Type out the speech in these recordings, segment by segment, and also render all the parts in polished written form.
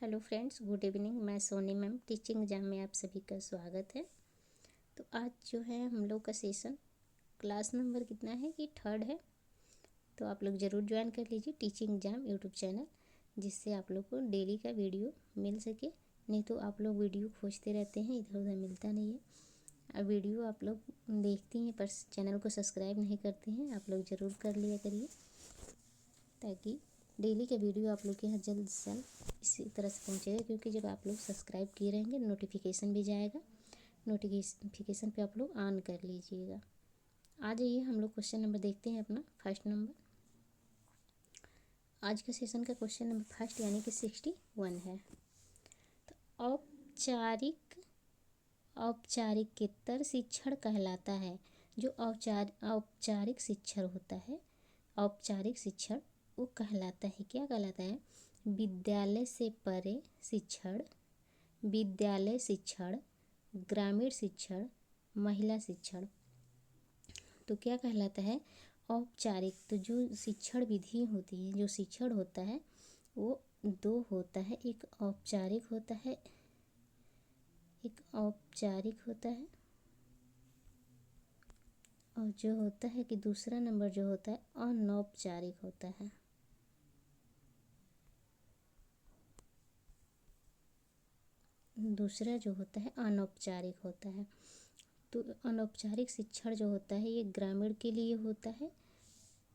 Hello friends, good evening. मैं Soni ma'am, teaching exam में आप सभी का स्वागत है। तो आज जो है हम लोग का सेशन क्लास नंबर कितना है कि थर्ड है। तो आप लोग ज़रूर ज्वाइन कर लीजिए टीचिंग एग्जाम यूट्यूब चैनल, जिससे आप लोग को डेली का वीडियो मिल सके। नहीं तो आप लोग वीडियो खोजते रहते हैं, इधर उधर मिलता नहीं है। अब वीडियो आप लोग देखती हैं पर चैनल को सब्सक्राइब नहीं करते हैं, आप लोग ज़रूर कर लिया करिए, ताकि डेली का वीडियो आप लोग के यहाँ जल्द से जल्द इसी तरह से पहुँचेगा। क्योंकि जब आप लोग सब्सक्राइब किए रहेंगे नोटिफिकेशन भी जाएगा, नोटिफिकेशन पे आप लोग ऑन कर लीजिएगा। आ जाइए हम लोग क्वेश्चन नंबर देखते हैं अपना फर्स्ट नंबर। आज का सेशन का क्वेश्चन नंबर फर्स्ट यानी कि 61 है। तो औपचारिकेतर शिक्षण कहलाता है। जो औपचारिक शिक्षण होता है, औपचारिक शिक्षण वो कहलाता है, क्या कहलाता है? विद्यालय से परे शिक्षण, विद्यालय शिक्षण, ग्रामीण शिक्षण, महिला शिक्षण। तो क्या कहलाता है? औपचारिक। तो जो शिक्षण विधि होती है, जो शिक्षण होता है वो दो होता है, एक औपचारिक होता है, एक औपचारिक होता है, और जो होता है कि दूसरा नंबर जो होता है अनौपचारिक होता है। दूसरा जो होता है अनौपचारिक होता है। तो अनौपचारिक शिक्षण जो होता है ये ग्रामीण के लिए होता है।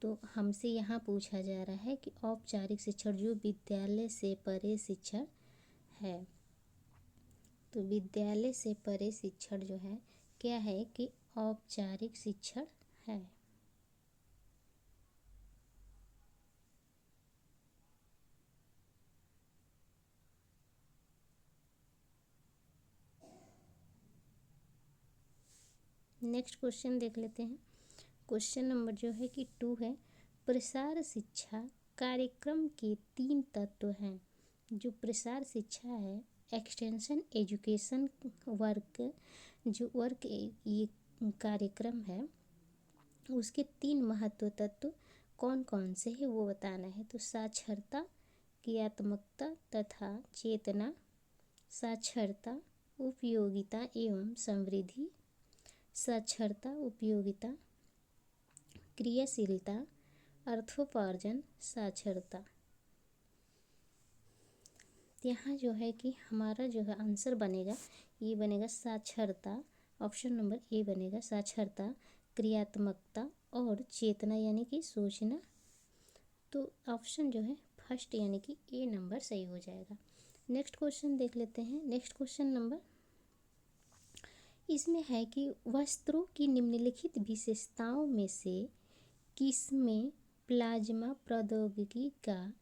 तो हमसे यहाँ पूछा जा रहा है कि औपचारिक शिक्षण जो विद्यालय से परे शिक्षण है। तो विद्यालय से परे शिक्षण जो है क्या है कि औपचारिक शिक्षण है। नेक्स्ट क्वेश्चन देख लेते हैं। क्वेश्चन नंबर जो है कि 2 है। प्रसार शिक्षा कार्यक्रम के 3 तत्व हैं। जो प्रसार शिक्षा है, एक्सटेंशन एजुकेशन वर्क, जो वर्क ये कार्यक्रम है, उसके 3 महत्व तत्व कौन कौन से हैं वो बताना है। तो साक्षरता, क्रियात्मकता तथा चेतना, साक्षरता, उपयोगिता एवं समृद्धि, साक्षरता, उपयोगिता, क्रियाशीलता, अर्थोपार्जन, साक्षरता। यहाँ जो है कि हमारा जो है आंसर बनेगा, ये बनेगा साक्षरता। ऑप्शन नंबर ए बनेगा साक्षरता, क्रियात्मकता और चेतना यानी कि सोचना। तो ऑप्शन जो है फर्स्ट यानी कि ए नंबर सही हो जाएगा। नेक्स्ट क्वेश्चन देख लेते हैं। नेक्स्ट क्वेश्चन नंबर इसमें है कि वस्त्रों की निम्नलिखित विशेषताओं में से किसमें प्लाज्मा प्रौद्योगिकी का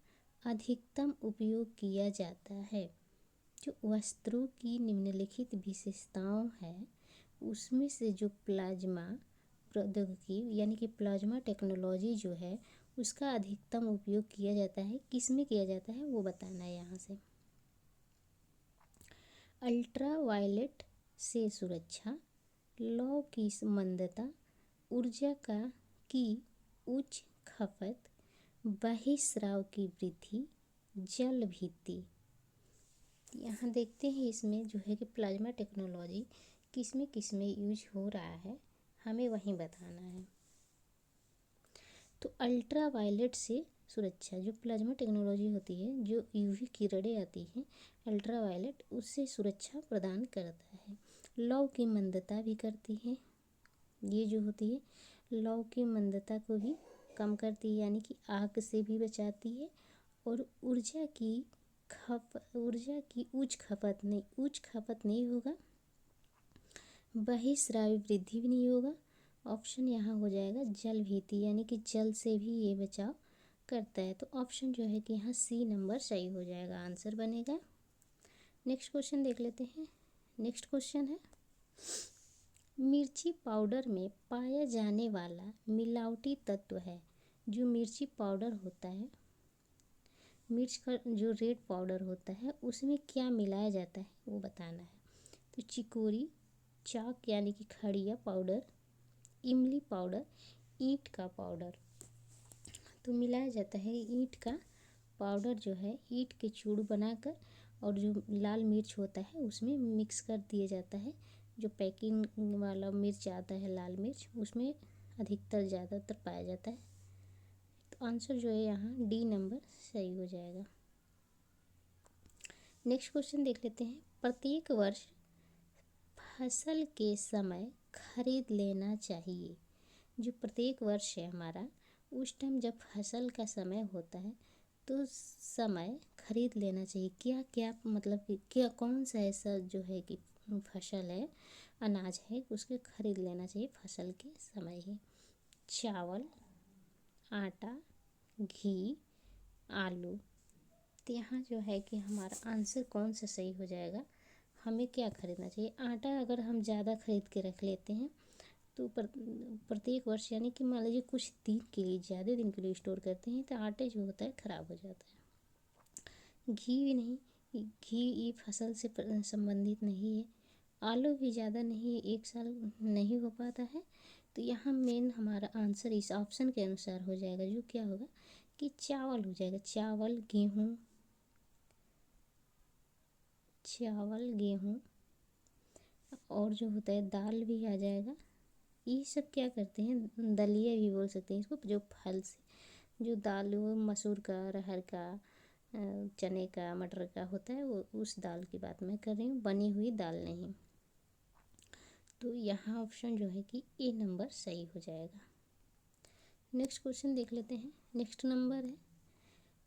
अधिकतम उपयोग किया जाता है। जो वस्त्रों की निम्नलिखित विशेषताओं है उसमें से जो प्लाज्मा प्रौद्योगिकी यानी कि प्लाज्मा टेक्नोलॉजी जो है उसका अधिकतम उपयोग किया जाता है, किसमें किया जाता है वो बताना है यहाँ से। अल्ट्रावायलेट से सुरक्षा, लौ की मंदता, ऊर्जा की उच्च खपत, बहिस्राव की वृद्धि, जल भीति। यहाँ देखते हैं इसमें जो है कि प्लाज्मा टेक्नोलॉजी किसमें किसमें यूज हो रहा है, हमें वहीं बताना है। तो अल्ट्रावायलेट से सुरक्षा, जो प्लाज्मा टेक्नोलॉजी होती है, जो यूवी किरणें आती हैं अल्ट्रावायलेट, उससे सुरक्षा प्रदान करता है। लौ की मंदता भी करती है, ये जो होती है लौ की मंदता को भी कम करती है यानी कि आग से भी बचाती है। और ऊर्जा की उच्च खपत नहीं होगा, बहिस्रावी वृद्धि भी नहीं होगा। ऑप्शन यहाँ हो जाएगा जल भीति यानी कि जल से भी ये बचाव करता है। तो ऑप्शन जो है कि यहाँ सी नंबर सही हो जाएगा, आंसर बनेगा। नेक्स्ट क्वेश्चन देख लेते हैं। नेक्स्ट क्वेश्चन है मिर्ची पाउडर में पाया जाने वाला मिलावटी तत्व है। जो मिर्ची पाउडर होता है, मिर्च का जो रेड पाउडर होता है उसमें क्या मिलाया जाता है वो बताना है। तो चिकोरी, चाक यानी कि खड़िया पाउडर, इमली पाउडर, ईंट का पाउडर। तो मिलाया जाता है ईंट का पाउडर जो है, ईंट के चूड़ बनाकर और जो लाल मिर्च होता है उसमें मिक्स कर दिया जाता है। जो पैकिंग वाला मिर्च आता है लाल मिर्च, उसमें अधिकतर ज़्यादातर पाया जाता है। तो आंसर जो है यहाँ डी नंबर सही हो जाएगा। नेक्स्ट क्वेश्चन देख लेते हैं। प्रत्येक वर्ष फसल के समय खरीद लेना चाहिए। जो प्रत्येक वर्ष है हमारा, उस टाइम जब फसल का समय होता है तो समय खरीद लेना चाहिए। क्या क्या मतलब कि क्या कौन सा ऐसा जो है कि फसल है, अनाज है, उसके खरीद लेना चाहिए फसल के समय ही। चावल, आटा, घी, आलू। तो यहाँ जो है कि हमारा आंसर कौन सा सही हो जाएगा। हमें क्या खरीदना चाहिए। आटा अगर हम ज़्यादा खरीद के रख लेते हैं तो प्रत्येक वर्ष यानी कि मान लीजिए कुछ दिन के लिए, ज़्यादा दिन के लिए स्टोर करते हैं तो आटे जो होता है ख़राब हो जाता है। घी भी नहीं, घी ये फसल से संबंधित नहीं है। आलू भी ज़्यादा नहीं, एक साल नहीं हो पाता है। तो यहाँ मेन हमारा आंसर इस ऑप्शन के अनुसार हो जाएगा, जो क्या होगा कि चावल हो जाएगा। चावल, गेहूँ और जो होता है दाल भी आ जाएगा। ये सब क्या करते हैं, दलिया भी बोल सकते हैं इसको, जो फल से जो दाल वो मसूर का, अरहर का, चने का, मटर का होता है, वो उस दाल की बात मैं कर रही हूँ, बनी हुई दाल नहीं। तो यहाँ ऑप्शन जो है कि ए नंबर सही हो जाएगा। नेक्स्ट क्वेश्चन देख लेते हैं। नेक्स्ट नंबर है,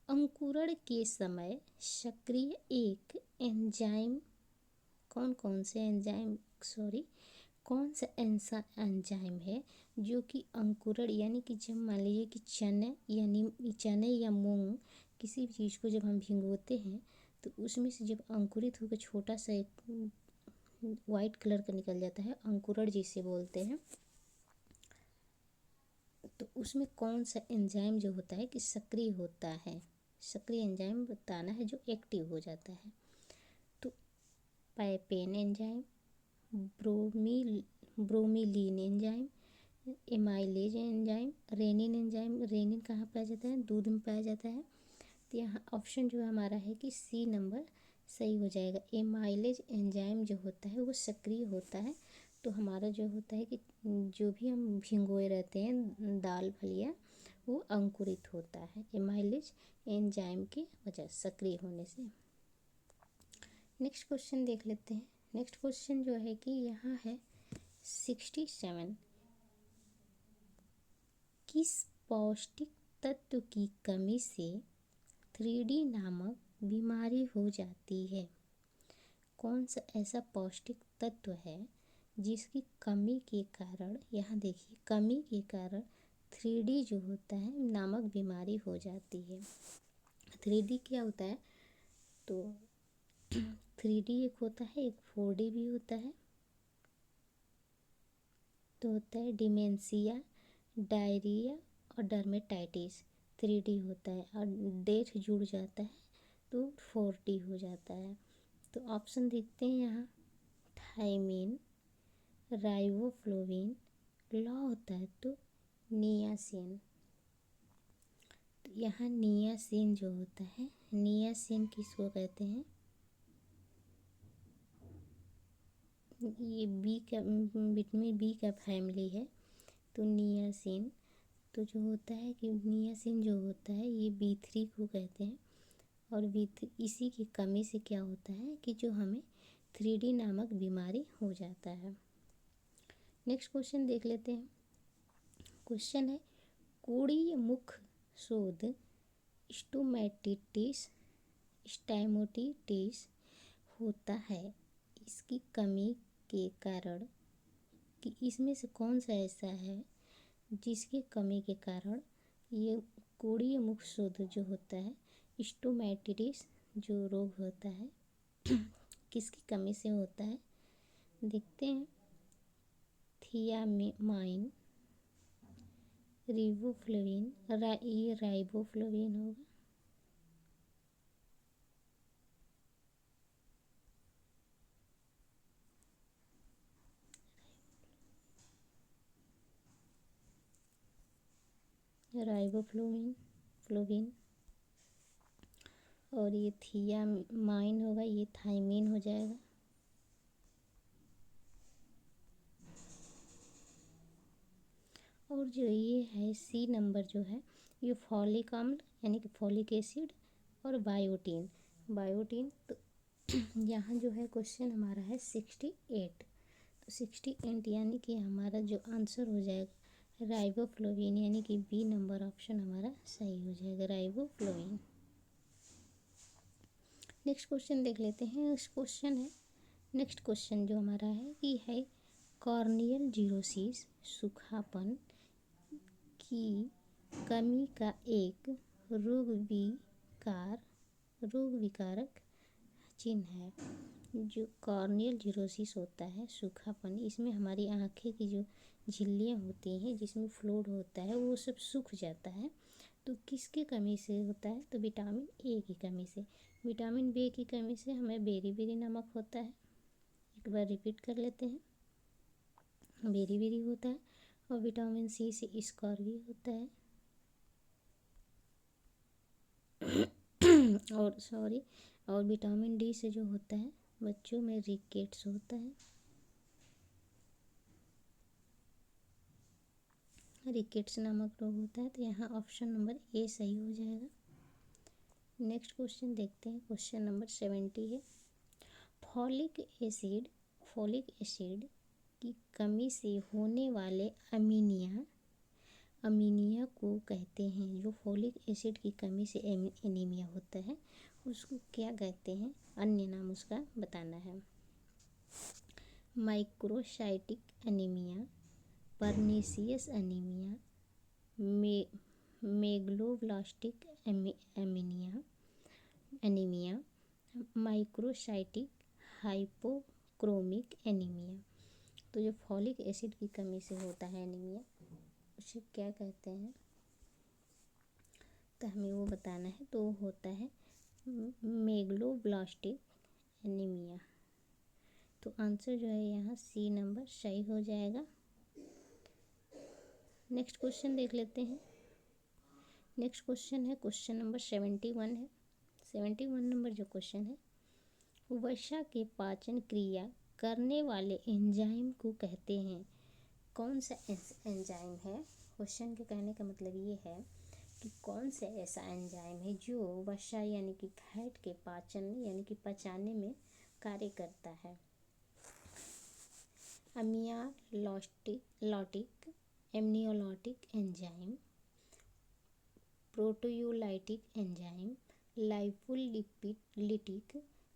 अंकुरण के समय सक्रिय एक एंजाइम कौन सा ऐसा एंजाइम है जो कि अंकुरण यानी कि जब मान लीजिए कि चने या मूंग किसी भी चीज़ को जब हम भिगोते हैं तो उसमें से जब अंकुरित होकर छोटा सा एक वाइट कलर का निकल जाता है, अंकुरण जिसे बोलते हैं, तो उसमें कौन सा एंजाइम जो होता है कि सक्रिय होता है। सक्रिय एंजाइम बताना है जो एक्टिव हो जाता है। तो papain enzyme, bromelain enzyme, amylase enzyme, rennin enzyme. Rennin कहाँ पाया जाता है, दूध में पाया जाता है। तो यहाँ ऑप्शन जो हमारा है कि सी नंबर सही हो जाएगा। एमाइलेज एंजाइम जो होता है वो सक्रिय होता है। तो हमारा जो होता है कि जो भी हम भिगोए रहते हैं दाल फलिया, वो अंकुरित होता है एमाइलेज एंजाइम की वजह सक्रिय होने से। नेक्स्ट क्वेश्चन देख लेते हैं। नेक्स्ट क्वेश्चन जो है कि यहाँ है 67, किस पौष्टिक तत्व की कमी से 3D नामक बीमारी हो जाती है। कौन सा ऐसा पौष्टिक तत्व है जिसकी कमी के कारण, यहाँ देखिए, कमी के कारण 3D जो होता है नामक बीमारी हो जाती है। 3D क्या होता है, तो 3D एक होता है, एक 4D भी होता है। तो होता है डिमेंशिया, डायरिया और डर्मेटाइटिस। 3D होता है और डेथ जुड़ जाता है तो 4D हो जाता है। तो ऑप्शन देखते हैं यहाँ, थायमीन, राइबोफ्लोविन, लॉ होता है तो नियासिन। तो यहाँ नियासिन जो होता है, नियासिन किसको कहते हैं, ये विटामिन बी का फैमिली है। तो नियासिन, तो जो होता है कि नियासिन जो होता है ये B3 को कहते हैं। और इसी की कमी से क्या होता है कि जो हमें 3D नामक बीमारी हो जाता है। नेक्स्ट क्वेश्चन देख लेते हैं। क्वेश्चन है, कोड़ीय मुख शोध स्टैमोटिटिस होता है, इसकी कमी के कारण, कि इसमें से कौन सा ऐसा है जिसकी कमी के कारण ये कोड़ीय मुख शोध जो होता है, स्टोमैटिटिस जो रोग होता है किसकी कमी से होता है। देखते हैं, थियामाइन, रिबोफ्लेविन, ये राइबोफ्लोविन होगा। राइबोफ्लोविन। और ये थियामाइन होगा, ये थायमीन हो जाएगा। और जो ये है सी नंबर जो है, ये फॉलिक अम्ल यानी कि फॉलिक एसिड और बायोटीन। बायोटीन तो यहाँ जो है क्वेश्चन हमारा है 68। तो 68 यानी कि हमारा जो आंसर हो जाएगा राइबोफ्लोविन, यानी कि बी नंबर ऑप्शन हमारा सही हो जाएगा, राइबोफ्लोविन। नेक्स्ट क्वेश्चन देख लेते हैं। नेक्स्ट क्वेश्चन जो हमारा है ये है कॉर्नियल जीरोसिस, सूखापन की कमी का एक रोग विकारक चिन्ह है। जो कॉर्नियल जीरोसिस होता है, सूखापन, इसमें हमारी आँखें की जो झिल्लियाँ होती हैं जिसमें फ्लूइड होता है वो सब सूख जाता है। तो किसकी कमी से होता है? तो विटामिन ए की कमी से। विटामिन बी की कमी से हमें बेरी नमक होता है। एक बार रिपीट कर लेते हैं, बेरी होता है। और विटामिन सी से स्कॉर्बी होता है और विटामिन डी से जो होता है बच्चों में रिकेट्स होता है, रिकेट्स नामक रोग होता है। तो यहाँ ऑप्शन नंबर ए सही हो जाएगा। नेक्स्ट क्वेश्चन देखते हैं। क्वेश्चन नंबर 70 है फॉलिक एसिड की कमी से होने वाले अमीनिया को कहते हैं। जो फॉलिक एसिड की कमी से एनीमिया होता है उसको क्या कहते हैं? अन्य नाम उसका बताना है। Microcytic anaemia, pernicious anaemia, megaloblastic anaemia, microcytic hypochromic anaemia. तो जो फॉलिक एसिड की कमी से होता है एनीमिया उसे क्या कहते हैं? तो हमें वो बताना है। तो होता है मेगलोब्लास्टिक एनीमिया। तो आंसर जो है यहाँ सी नंबर सही हो जाएगा। नेक्स्ट क्वेश्चन देख लेते हैं। नेक्स्ट क्वेश्चन है क्वेश्चन नंबर 71 है। 71 नंबर जो क्वेश्चन है, वसा के पाचन क्रिया करने वाले एंजाइम को कहते हैं। कौन सा एंजाइम है? क्वेश्चन के कहने का मतलब ये है कि कौन सा ऐसा एंजाइम है जो वसा यानी कि फैट के पाचन यानी कि पचाने में कार्य करता है। Amylolytic amylolytic enzyme, proteolytic enzyme,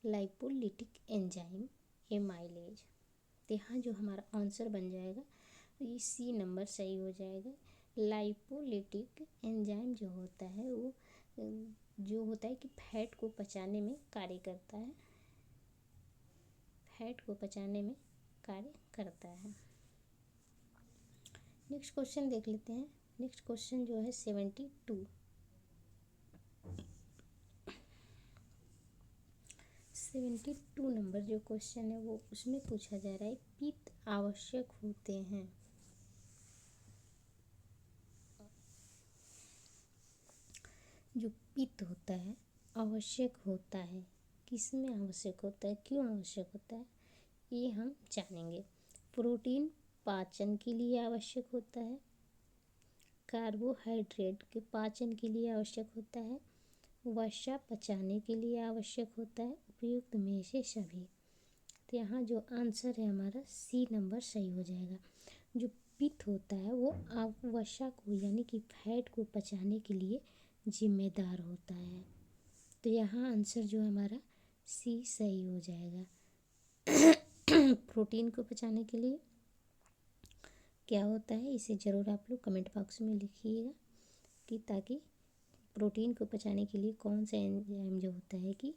lipolytic enzyme, amylase. तो यहाँ जो हमारा आंसर बन जाएगा ये सी नंबर सही हो जाएगा। लाइपोलिटिक एंजाइम जो होता है वो जो होता है कि फैट को पचाने में कार्य करता है, फैट को पचाने में कार्य करता है। नेक्स्ट क्वेश्चन देख लेते हैं। नेक्स्ट क्वेश्चन जो है 72 नंबर जो क्वेश्चन है वो उसमें पूछा जा रहा है पित्त आवश्यक होते हैं। जो पित्त होता है आवश्यक होता है, किस में आवश्यक होता है, क्यों आवश्यक होता है, ये हम जानेंगे। प्रोटीन पाचन के लिए आवश्यक होता है, कार्बोहाइड्रेट के पाचन के लिए आवश्यक होता है, वसा पचाने के लिए आवश्यक होता है, उपयुक्त में से सभी। तो यहाँ जो आंसर है हमारा सी नंबर सही हो जाएगा। जो पित्त होता है वो वसा को यानी कि फैट को पचाने के लिए जिम्मेदार होता है। तो यहाँ आंसर जो हमारा सी सही हो जाएगा। प्रोटीन को पचाने के लिए क्या होता है इसे ज़रूर आप लोग कमेंट बॉक्स में लिखिएगा कि ताकि प्रोटीन को पचाने के लिए कौन सा एंजाइम जो होता है कि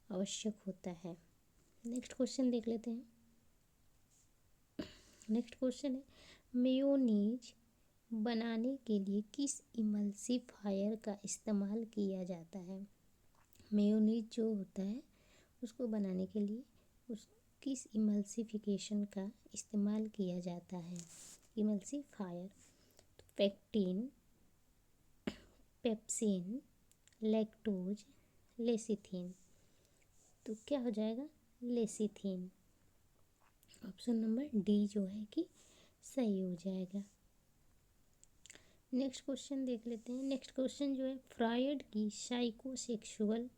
आवश्यक होता है। नेक्स्ट क्वेश्चन देख लेते हैं। नेक्स्ट क्वेश्चन है मेयोनीज बनाने के लिए किस इमल्सिफायर का इस्तेमाल किया जाता है? मेयोनीज जो होता है उसको बनाने के लिए किस इमल्सिफिकेशन का इस्तेमाल किया जाता है? Emulsifier pectin, pepsin, lactose, lecithin. तो क्या हो जाएगा? लेसिथिन। ऑप्शन नंबर डी जो है कि सही हो जाएगा। नेक्स्ट क्वेश्चन देख लेते हैं। नेक्स्ट क्वेश्चन जो है, फ्रॉइड की साइकोसेक्सुअल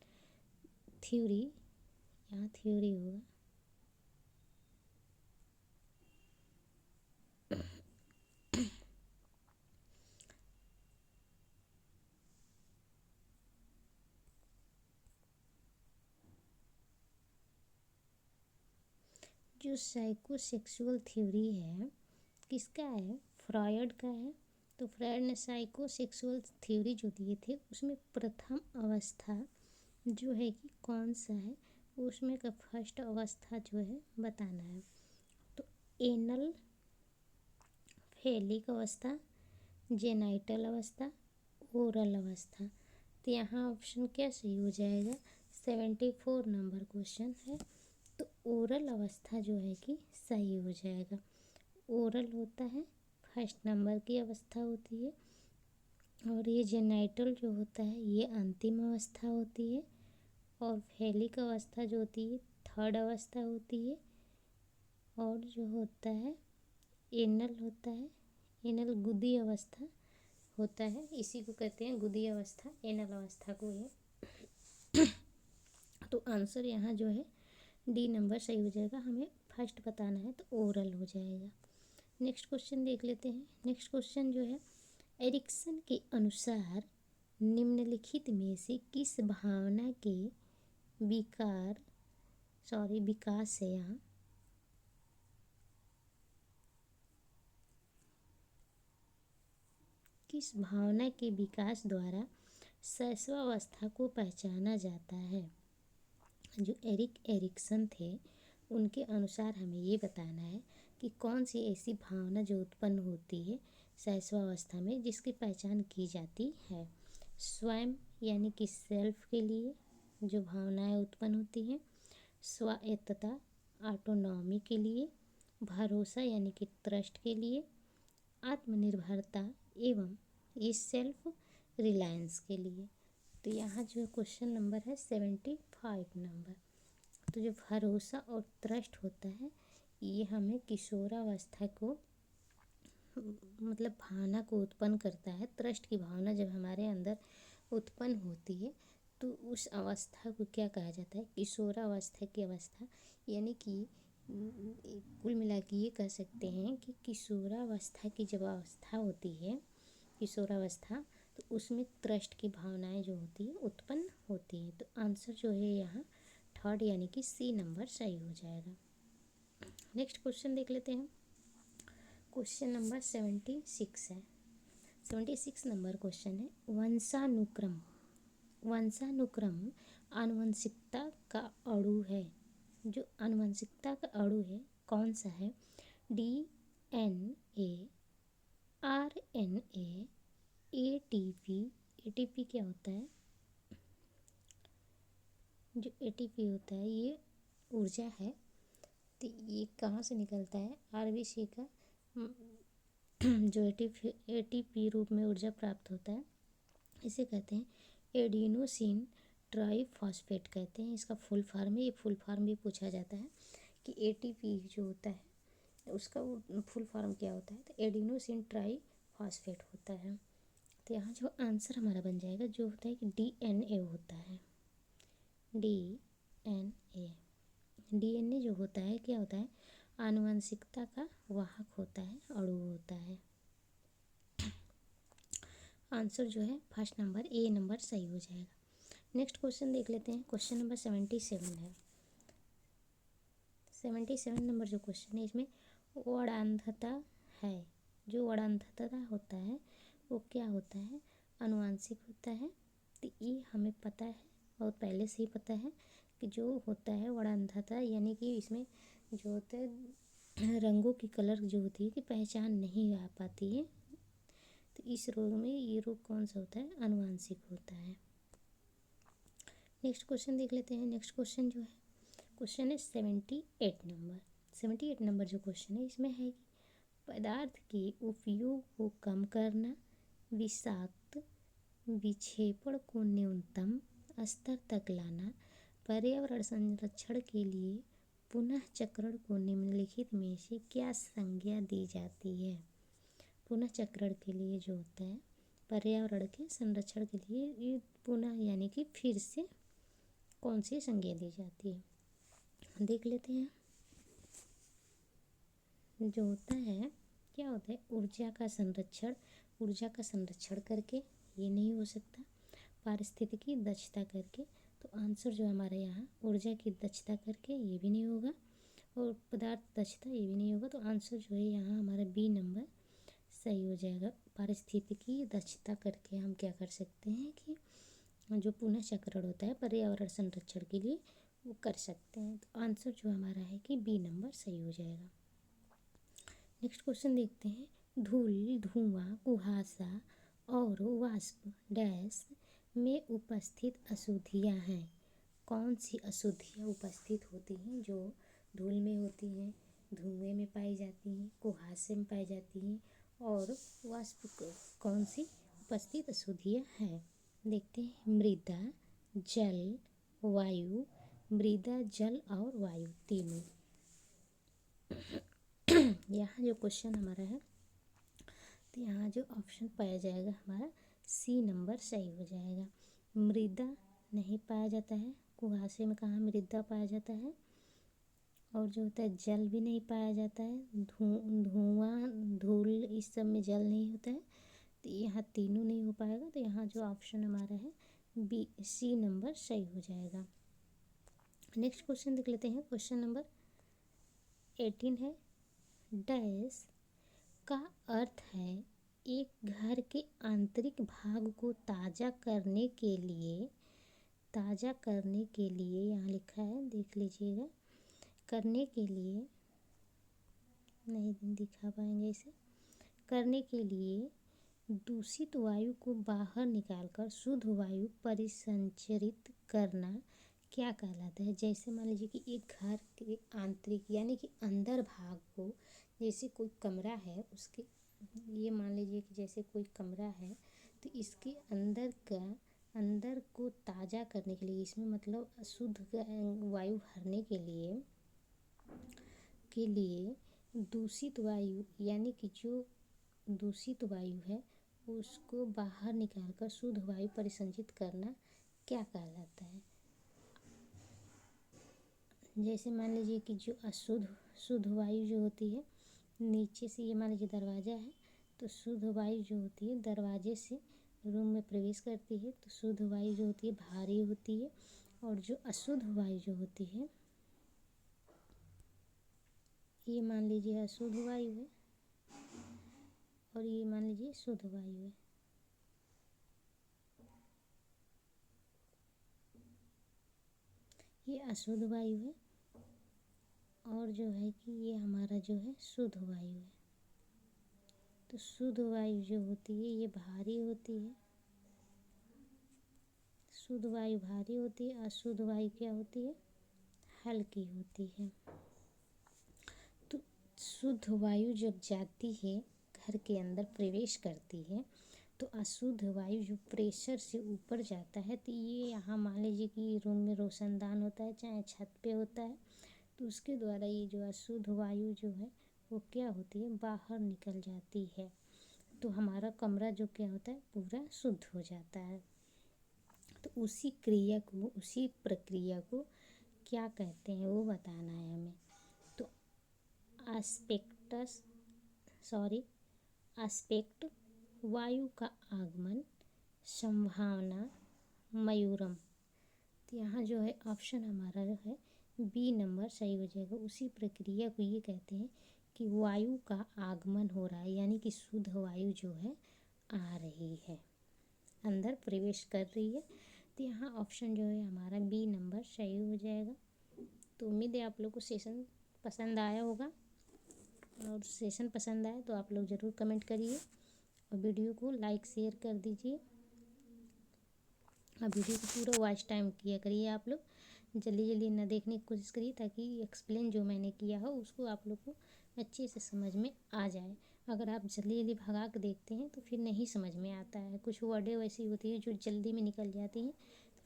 थ्योरी, यहाँ थ्योरी होगा, जो साइकोसेक्सुअल थ्योरी है किसका है? फ्रॉइड का है। तो फ्रॉइड ने साइकोसेक्सुअल थ्योरी जो दिए थे उसमें प्रथम अवस्था जो है कि कौन सा है, उसमें का फर्स्ट अवस्था जो है बताना है। तो एनल फैलिक अवस्था, जेनाइटल अवस्था, ओरल अवस्था। तो यहाँ ऑप्शन क्या सही हो जाएगा? 74 नंबर क्वेश्चन है। तो ओरल अवस्था जो है कि सही हो जाएगा। ओरल होता है फर्स्ट नंबर की अवस्था होती है, और ये जेनाइटल जो होता है ये अंतिम अवस्था होती है, और फैलिक अवस्था जो होती है थर्ड अवस्था होती है, और जो होता है एनल होता है, एनल गुदी अवस्था होता है। इसी को कहते हैं गुदी अवस्था, एनल अवस्था को है। तो आंसर यहाँ जो है डी नंबर सही हो जाएगा। हमें फर्स्ट बताना है तो ओरल हो जाएगा। नेक्स्ट क्वेश्चन देख लेते हैं। नेक्स्ट क्वेश्चन जो है, एरिक्सन के अनुसार निम्नलिखित में से किस भावना के विकास है यहाँ, किस भावना के विकास द्वारा शैशवावस्था को पहचाना जाता है? जो एरिक्सन थे उनके अनुसार हमें ये बताना है कि कौन सी ऐसी भावना जो उत्पन्न होती है शैशवावस्था में जिसकी पहचान की जाती है। स्वयं यानी कि सेल्फ के लिए जो भावनाएं उत्पन्न होती हैं, स्वायत्तता ऑटोनॉमी के लिए, भरोसा यानी कि ट्रस्ट के लिए, आत्मनिर्भरता एवं ये सेल्फ रिलायंस के लिए। तो यहाँ जो क्वेश्चन नंबर है 75 नंबर। तो जो भरोसा और ट्रस्ट होता है ये हमें किशोरावस्था को मतलब भावना को उत्पन्न करता है। ट्रस्ट की भावना जब हमारे अंदर उत्पन्न होती है तो उस अवस्था को क्या कहा जाता है? किशोरावस्था की अवस्था। यानी कि कुल मिला के ये कह सकते हैं कि किशोरावस्था की जब अवस्था होती है, किशोरावस्था, तो उसमें ट्रस्ट की भावनाएं जो होती है उत्पन्न होती हैं। तो आंसर जो है यहाँ थर्ड यानी कि सी नंबर सही हो जाएगा। नेक्स्ट क्वेश्चन देख लेते हैं। क्वेश्चन नंबर 76 है। 76 नंबर क्वेश्चन है, वंशानुक्रम आनुवंशिकता का अणु है। जो आनुवंशिकता का अणु है कौन सा है? DNA, RNA, ATP। ATP क्या होता है? जो ATP होता है ये ऊर्जा है। तो ये कहाँ से निकलता है? RBC का जो ATP रूप में ऊर्जा प्राप्त होता है इसे कहते हैं एडिनोसिन ट्राइफॉस्फेट कहते हैं। इसका फुल फॉर्म है, ये फुल फॉर्म भी पूछा जाता है कि ATP जो होता है उसका फुल फॉर्म क्या होता है? तो एडिनोसिन ट्राइफॉस्फेट होता है। तो यहाँ जो आंसर हमारा बन जाएगा जो होता है कि DNA होता है। DNA जो होता है क्या होता है? आनुवंशिकता का वाहक होता है, अणु होता है। आंसर जो है फर्स्ट नंबर ए नंबर सही हो जाएगा। नेक्स्ट क्वेश्चन देख लेते हैं। क्वेश्चन नंबर 77 है। 77 नंबर जो क्वेश्चन है इसमें वर्णांधता है। जो वर्णांधता होता है वो क्या होता है? आनुवांशिक होता है। तो ये हमें पता है, बहुत पहले से ही पता है कि जो होता है वर्णांधता यानी कि इसमें जो होता है रंगों की कलर जो होती है कि पहचान नहीं आ पाती है। तो इस रोग में ये रोग कौन सा होता है? आनुवांशिक होता है। नेक्स्ट क्वेश्चन देख लेते हैं। नेक्स्ट क्वेश्चन जो है क्वेश्चन है 78 नंबर। 78 नंबर जो क्वेश्चन है इसमें है कि पदार्थ के उपयोग को कम करना, विषाक्त विक्षेपण को न्यूनतम स्तर तक लाना, पर्यावरण संरक्षण के लिए पुनः चक्रण को निम्नलिखित में से क्या संज्ञा दी जाती है। पुनः चक्रण के लिए जो होता है पर्यावरण के संरक्षण के लिए ये पुनः यानी कि फिर से कौन सी संज्ञा दी जाती है देख लेते हैं। जो होता है क्या होता है ऊर्जा का संरक्षण करके ये नहीं हो सकता, पारिस्थितिकी दक्षता करके, तो आंसर जो हमारे यहाँ ऊर्जा की दक्षता करके ये भी नहीं होगा और पदार्थ दक्षता ये भी नहीं होगा, तो आंसर जो है यहाँ हमारा बी नंबर सही हो जाएगा। पारिस्थितिकी दक्षता करके हम क्या कर सकते हैं कि जो पुनः चक्रण होता है पर्यावरण संरक्षण के लिए वो कर सकते हैं, तो आंसर जो हमारा है कि बी नंबर सही हो जाएगा। नेक्स्ट क्वेश्चन देखते हैं। धूल, धुआं, कुहासा और वाष्प डैश में उपस्थित अशुद्धियाँ हैं। कौन सी अशुद्धियाँ उपस्थित होती हैं जो धूल में होती हैं, धुएं में पाई जाती हैं, कुहासे में पाई जाती हैं और वाष्प कौन सी उपस्थित अशुद्धियाँ हैं। देखते हैं। मृदा, जल, वायु, मृदा, जल और वायु तीनों। यहाँ जो क्वेश्चन हमारा है तो यहाँ जो ऑप्शन पाया जाएगा हमारा सी नंबर सही हो जाएगा। मृदा नहीं पाया जाता है, कुहासे में कहाँ मृदा पाया जाता है, और जो होता है जल भी नहीं पाया जाता है, धुआं धूल इस सब में जल नहीं होता है, तो यहाँ तीनों नहीं हो पाएगा, तो यहाँ जो ऑप्शन हमारा है बी सी नंबर सही हो जाएगा। नेक्स्ट क्वेश्चन देख लेते हैं। क्वेश्चन नंबर 18 है। डैश का अर्थ है एक घर के आंतरिक भाग को ताज़ा करने के लिए यहाँ लिखा है देख लीजिएगा, करने के लिए नहीं दिखा पाएंगे इसे, करने के लिए दूषित वायु को बाहर निकालकर शुद्ध वायु परिसंचरित करना क्या कहलाता है। जैसे मान लीजिए कि एक घर के आंतरिक यानी कि अंदर भाग को, जैसे कोई कमरा है उसके, ये मान लीजिए कि जैसे कोई कमरा है तो इसके अंदर को ताज़ा करने के लिए, इसमें मतलब शुद्ध वायु भरने के लिए दूषित वायु यानी कि जो दूषित वायु है उसको बाहर निकालकर शुद्ध वायु परिसंचित करना क्या कहलाता है। जैसे मान लीजिए कि जो शुद्ध वायु जो होती है नीचे से, ये मान लीजिए दरवाज़ा है तो शुद्ध वायु जो होती है दरवाजे से रूम में प्रवेश करती है, तो शुद्ध वायु जो होती है भारी होती है, और जो अशुद्ध वायु जो होती है ये मान लीजिए अशुद्ध वायु है और ये मान लीजिए शुद्ध वायु है। ये अशुद्ध वायु है और जो है कि ये हमारा जो है शुद्ध वायु है। तो शुद्ध वायु जो होती है ये भारी होती है, शुद्ध वायु भारी होती है, अशुद्ध वायु क्या होती है हल्की होती है। तो शुद्ध वायु जब जाती है घर के अंदर प्रवेश करती है तो अशुद्ध वायु जो प्रेशर से ऊपर जाता है, तो ये यहाँ मान लीजिए कि रूम में रोशनदान होता है चाहे छत पे होता है, तो उसके द्वारा ये जो अशुद्ध वायु जो है वो क्या होती है बाहर निकल जाती है, तो हमारा कमरा जो क्या होता है पूरा शुद्ध हो जाता है। तो उसी प्रक्रिया को क्या कहते हैं वो बताना है हमें। तो एस्पेक्ट वायु का आगमन, संभावना, मयूरम, तो यहाँ जो है ऑप्शन हमारा जो है बी नंबर सही हो जाएगा। उसी प्रक्रिया को ये कहते हैं कि वायु का आगमन हो रहा है, यानी कि शुद्ध वायु जो है आ रही है, अंदर प्रवेश कर रही है, तो यहाँ ऑप्शन जो है हमारा बी नंबर सही हो जाएगा। तो उम्मीद है आप लोग को सेशन पसंद आया होगा, और सेशन पसंद आए तो आप लोग ज़रूर कमेंट करिए और वीडियो को लाइक शेयर कर दीजिए, और वीडियो को पूरा वॉच टाइम किया करिए। आप लोग जल्दी ना देखने की कोशिश करिए ताकि एक्सप्लेन जो मैंने किया हो उसको आप लोग को अच्छे से समझ में आ जाए। अगर आप जल्दी भगा के देखते हैं तो फिर नहीं समझ में आता है, कुछ वर्डें वैसी होती है जो जल्दी में निकल जाती हैं,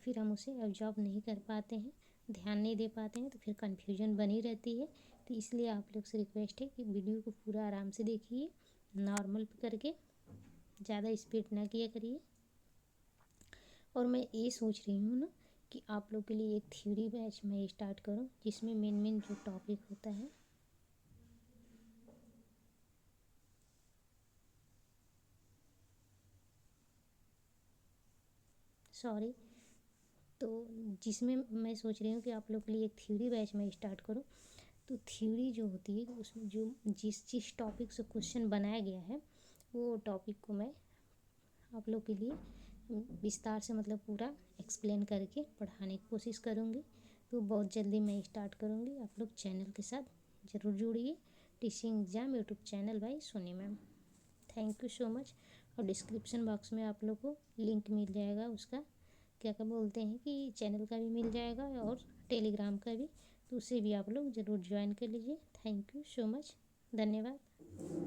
तो फिर हम उसे ऑब्जर्व नहीं कर पाते हैं, ध्यान नहीं दे पाते हैं, तो फिर कन्फ्यूजन बनी रहती है। तो इसलिए आप लोग से रिक्वेस्ट है कि वीडियो को पूरा आराम से देखिए, नॉर्मल पे करके, ज़्यादा स्पीड ना किया करिए। और मैं ये सोच रही हूँ ना कि आप लोग के लिए एक थ्योरी बैच मैं स्टार्ट करूँ, जिसमें मेन जो टॉपिक होता है, सॉरी, तो जिसमें मैं सोच रही हूँ कि आप लोग के लिए एक थ्योरी बैच मैं स्टार्ट करूँ। तो थ्योरी जो होती है उसमें जो जिस टॉपिक से क्वेश्चन बनाया गया है, वो टॉपिक को मैं आप लोग के लिए विस्तार से मतलब पूरा एक्सप्लेन करके पढ़ाने की कोशिश करूँगी। तो बहुत जल्दी मैं स्टार्ट करूँगी, आप लोग चैनल के साथ ज़रूर जुड़िए। Teaching exam YouTube channel by Soni ma'am. Thank you so much. और डिस्क्रिप्शन बॉक्स में आप लोग को लिंक मिल जाएगा उसका, क्या क्या बोलते हैं कि चैनल का भी मिल जाएगा और टेलीग्राम का भी, तो उसे भी आप लोग ज़रूर ज्वाइन कर लीजिए। थैंक यू सो मच, धन्यवाद।